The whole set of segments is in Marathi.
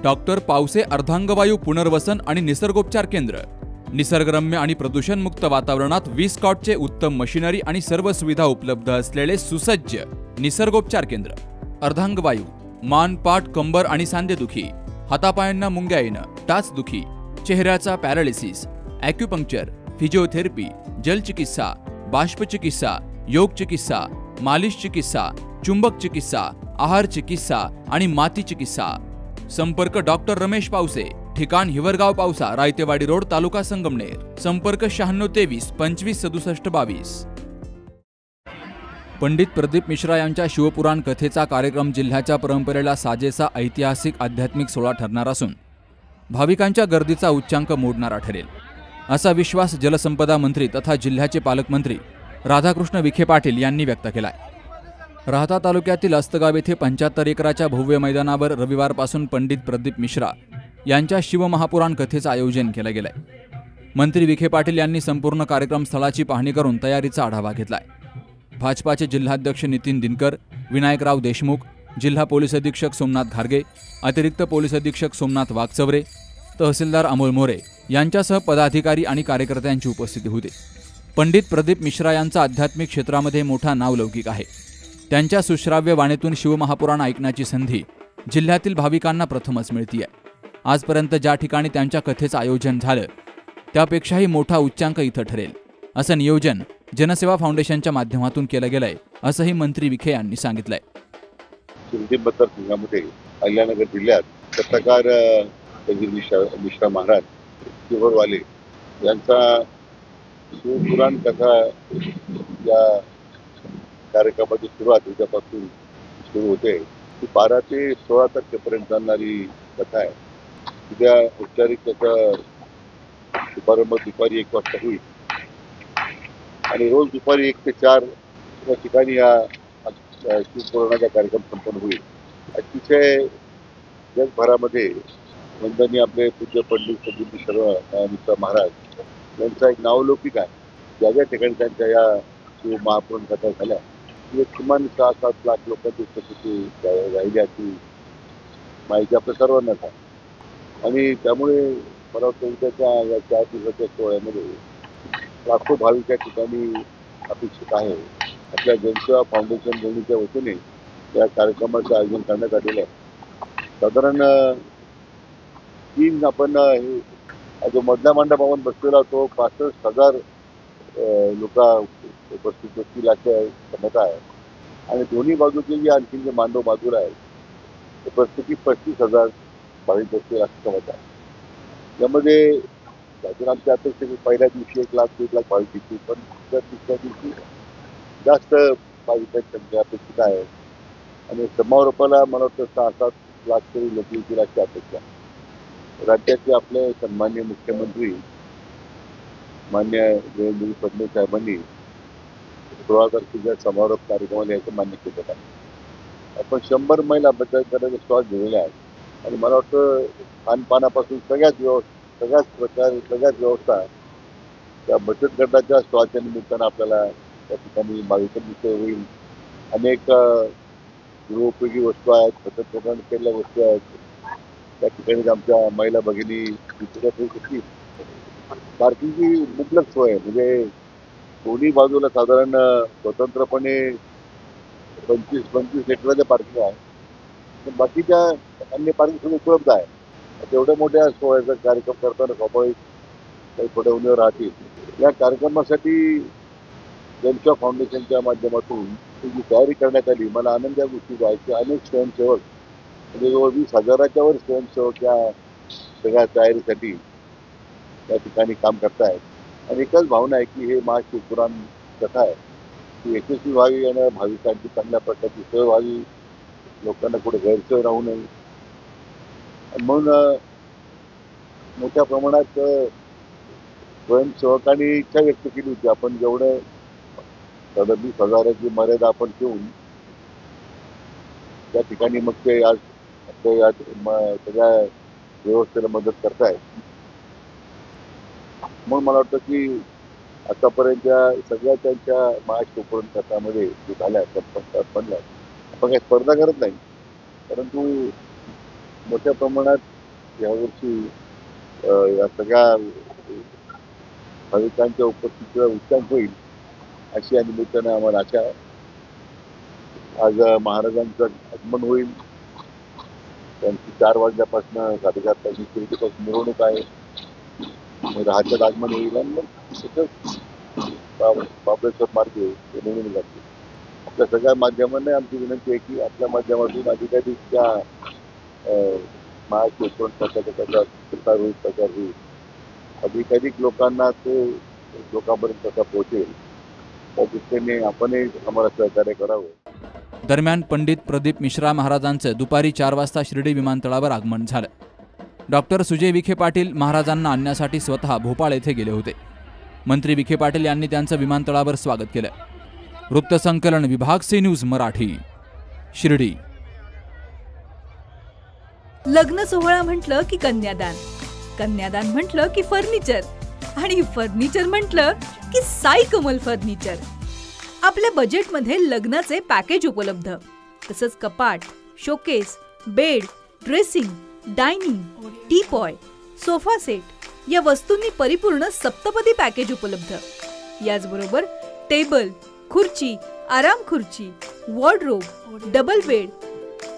डॉक्टर पावसे अर्धांगवायू पुनर्वसन आणि निसर्गोपचार केंद्र, निसर्गरम्य आणि प्रदूषणमुक्त वातावरणात 20 कॉटचे उत्तम मशिनरी आणि सर्व सुविधा उपलब्ध असलेले सुसज्ज निसर्गोपचार केंद्र। अर्धांगवायू, मान, पाठ, कंबर आणि सांधेदुखी, हातापायांना मुंग्या येणं, टाचदुखी, चेहऱ्याचा पॅरालिसिस, ॲक्युपंक्चर, फिजिओथेरपी, जलचिकित्सा, बाष्पचिकित्सा, योग चिकित्सा, मालिश चिकित्सा, चुंबक चिकित्सा, आहार चिकित्सा आणि माती चिकित्सा। संपर्क डॉक्टर रमेश पावसे, ठिकाण हिवरगाव पावसा, रायतेवाडी रोड, तालुका संगमनेर। संपर्क 9623 25 67 22। पंडित प्रदीप मिश्रा यांच्या शिवपुराण कथेचा कार्यक्रम जिल्ह्याच्या परंपरेला साजेसा ऐतिहासिक आध्यात्मिक सोहळा ठरणार असून भाविकांच्या गर्दीचा उच्चांक मोडणारा ठरेल, असा विश्वास जलसंपदा मंत्री तथा जिल्ह्याचे पालकमंत्री राधाकृष्ण विखे पाटील यांनी व्यक्त केलाय। राहता तालुक्यातील अस्तगाव येथे 75 एकराच्या भव्य मैदानावर रविवारपासून पंडित प्रदीप मिश्रा यांच्या शिवमहापुराण कथेचं आयोजन केलं गेलंय। मंत्री विखे पाटील यांनी संपूर्ण कार्यक्रम स्थळाची पाहणी करून तयारीचा आढावा घेतलाय। भाजपाचे जिल्हाध्यक्ष नितीन दिनकर, विनायकराव देशमुख, जिल्हा पोलीस अधीक्षक सोमनाथ घारगे, अतिरिक्त पोलीस अधीक्षक सोमनाथ वागचवरे, तहसीलदार अमोल मोरे यांच्यासह पदाधिकारी आणि कार्यकर्त्यांची उपस्थिती होती। पंडित प्रदीप मिश्रा यांचा आध्यात्मिक क्षेत्रामध्ये मोठा नावलौकिक आहे। त्यांच्या सुश्राव्य वाणीतून शिवमहापुराण ऐकण्याची संधी जिल्ह्यातील भाविकांना प्रथमच मिळतीये। आजपर्यंत ज्या ठिकाणी त्यांच्या कथेचं आयोजन झालं त्यापेक्षाही मोठा उच्चांक इथं ठरेल, असं नियोजन जनसेवा फाउंडेशनच्या माध्यमातून केलं गेलंय, असंही मंत्री विखे यांनी सांगितलंय। शिंदे मतदारसंघामध्ये अहिल्यानगर जिल्ह्यात कथाकार मिश्रा महाराज शिवरवाले यांचा शिवपुराण कथा या कार्यक्रमाची सुरुवात उद्यापासून सुरू होते। ती 12 ते 16 तारखेपर्यंत चालणारी कथा आहे। उद्या औपचारिक त्याचा शुभारंभ दुपारी 1 वाजता होईल आणि रोज दुपारी 1 ते 4 या ठिकाणी हा शिवपुराणाचा कार्यक्रम संपन्न होईल। अतिशय जगभरामध्ये वंदनीय आपले पूज्य पंडित प्रदीप मिश्रा महाराज यांचा एक नावलौकिक आहे। ज्या ज्या ठिकाणी त्यांच्या या शिव महापुराण कथा झाल्या किमान 6-7 लाख लोकांची उपस्थिती राहिली अशी माहिती आपल्या सर्वांनाच आहे। आणि त्यामुळे मला वाटतं उद्याच्या या 4 दिवसाच्या सोहळ्यामध्ये लाखो भाविक या ठिकाणी अपेक्षित आहे। आपल्या जनसेवा फाउंडेशन दोन्हीच्या वतीने या कार्यक्रमाचं आयोजन करण्यात आलेलं आहे। साधारण 3 आपण जो मधल्या मंडपावर बसलेला तो 65,000 लोक उपस्थित असतील अशी क्षमता आहे आणि दोन्ही बाजूचे जे आणखी जे मांडव बाजूला आहे ते प्रत्येकी 35,000 भाविक असतील अशी क्षमता आहे। यामध्ये अजून आमच्या अपेक्षा की पहिल्या दिवशी 1 लाख 1.5 लाख भाविक येतील, पण दुसऱ्या दिवशी जास्त भाविकांची संख्या अपेक्षित आहे आणि समारोपाला मला वाटतं 6-7 लाख तरी लोक येतील अशी अपेक्षा। राज्याचे आपले सन्मान्य मुख्यमंत्री मान्य देवेंद्र फडणवीस साहेबांनी 16 तारखेच्या समारोप कार्यक्रमाला याचं मान्य केलं आहे। आपण 100 मैल बचत गटाचे स्टॉल दिलेले आहेत आणि मला वाटतं खानपानापासून सगळ्याच व्यवस्था त्या बचत गटाच्या स्टॉलच्या निमित्तानं आपल्याला त्या ठिकाणी भाविकांची होईल। अनेक गृहोपयोगी वस्तू आहेत, बचत गटाने केलेल्या वस्तू आहेत, त्या ठिकाणी आमच्या महिला भगिनी विक्रेत होऊ शकतील। पार्किंगची मुबलक सोय आहे, म्हणजे दोन्ही बाजूला साधारण स्वतंत्रपणे 25 एकराचे पार्किंग आहे, पण बाकीच्या अन्य पार्किंग सुद्धा उपलब्ध आहे। तेवढ्या मोठ्या सोहळ्याचा कार्यक्रम करताना स्वाभाविक काही थोड्या उणीवा राहतील। या कार्यक्रमासाठी जनसेवा फाउंडेशनच्या माध्यमातून जी तयारी करण्यात आली, मला आनंद या गोष्टीचा आहे की अनेक स्वयंसेवक म्हणजे जवळ 20,000च्या वर स्वयंसेवक या सगळ्या तयारीसाठी त्या ठिकाणी काम करतायत आणि एकच भावना आहे की हे महाशिवपुराण कथा आहे ती यशस्वी व्हावी आणि भाविकांची चांगल्या प्रकारची सोय व्हावी, लोकांना कुठे गैरसोय राहू नये। म्हणून मोठ्या प्रमाणात स्वयंसेवकांनी इच्छा व्यक्त केली होती आपण जेवढं 20,000ची मर्यादा आपण ठेवून त्या ठिकाणी मग ते आज आपल्या सगळ्या व्यवस्थेला मदत करतायत। म्हणून मला वाटतं की आतापर्यंतच्या सगळ्या त्यांच्या महाशिवपुराण कथामध्ये जे झाल्या बनल्या आपण काही स्पर्धा करत नाही, परंतु मोठ्या प्रमाणात यावर्षी या सगळ्या भाविकांच्या उपस्थितीचा उच्चांक होईल अशी या निमित्तानं आम्हाला आशा आहे. आज महाराजांचं आगमन होईल. त्यांची 4 वाजल्यापासून 4:30 तासाची शिर्डीपासून मिरवणूक आहे. मग राहाच्यात आगमन होईल आणि मग तसंच बाबळेश्वर मार्गे निवडून जाते. आपल्या सगळ्या माध्यमांना आमची विनंती आहे की आपल्या माध्यमातून अधिकाधिक त्या महाशिवपुराण कथेचा प्रचार होईल, प्रचार होईल. अधिकाधिक लोकांना तो लोकांपर्यंत कसा पोहोचेल त्या दृष्टीने आपणही आम्हाला सहकार्य करावं. दरम्यान पंडित प्रदीप मिश्रा महाराजांचं दुपारी 4 वाजता शिर्डी विमानतळावर आगमन झालं. डॉक्टर सुजय विखे पाटील महाराजांना आणण्यासाठी स्वतः भोपाळ येथे गेले होते. मंत्री विखे पाटील यांनी त्यांचं विमानतळावर स्वागत केलं. वृत्तसंकलन विभाग सी न्यूज मराठी, शिर्डी. लग्न सोहळा म्हटलं की कन्यादान, कन्यादान म्हटलं की फर्निचर आणि फर्निचर म्हटलं की साई कमल फर्निचर. आपल्या बजेटमध्ये लग्नाचे पॅकेज उपलब्ध, तसंच कपाट, showcase, bed, dressing, dining, teapoy, sofa set या वस्तूंनी परिपूर्ण सप्तपदी पॅकेज उपलब्ध. याचबरोबर टेबल, खुर्ची, आराम खुर्ची, वॉर्डरोब, डबल बेड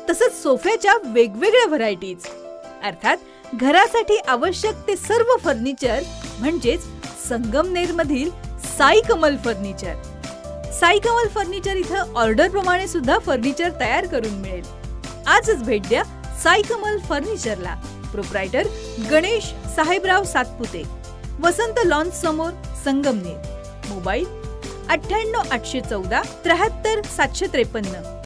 तसंच सोफ्याच्या वेगवेगळ्या व्हरायटीज. अर्थात घरासाठी आवश्यक ते सर्व फर्निचर म्हणजेच संगमनेरमधील साई कमल फर्निचर. साई कमल फर्निचर इथं ऑर्डर प्रमाणे सुद्धा फर्निचर तयार करून मिळेल. आजच भेट द्या साई कमल फर्निचरला. प्रोप्रायटर गणेश साहेबराव सातपुते, वसंत लॉन्स समोर, संगमनेर. मोबाईल 98 814 73 753.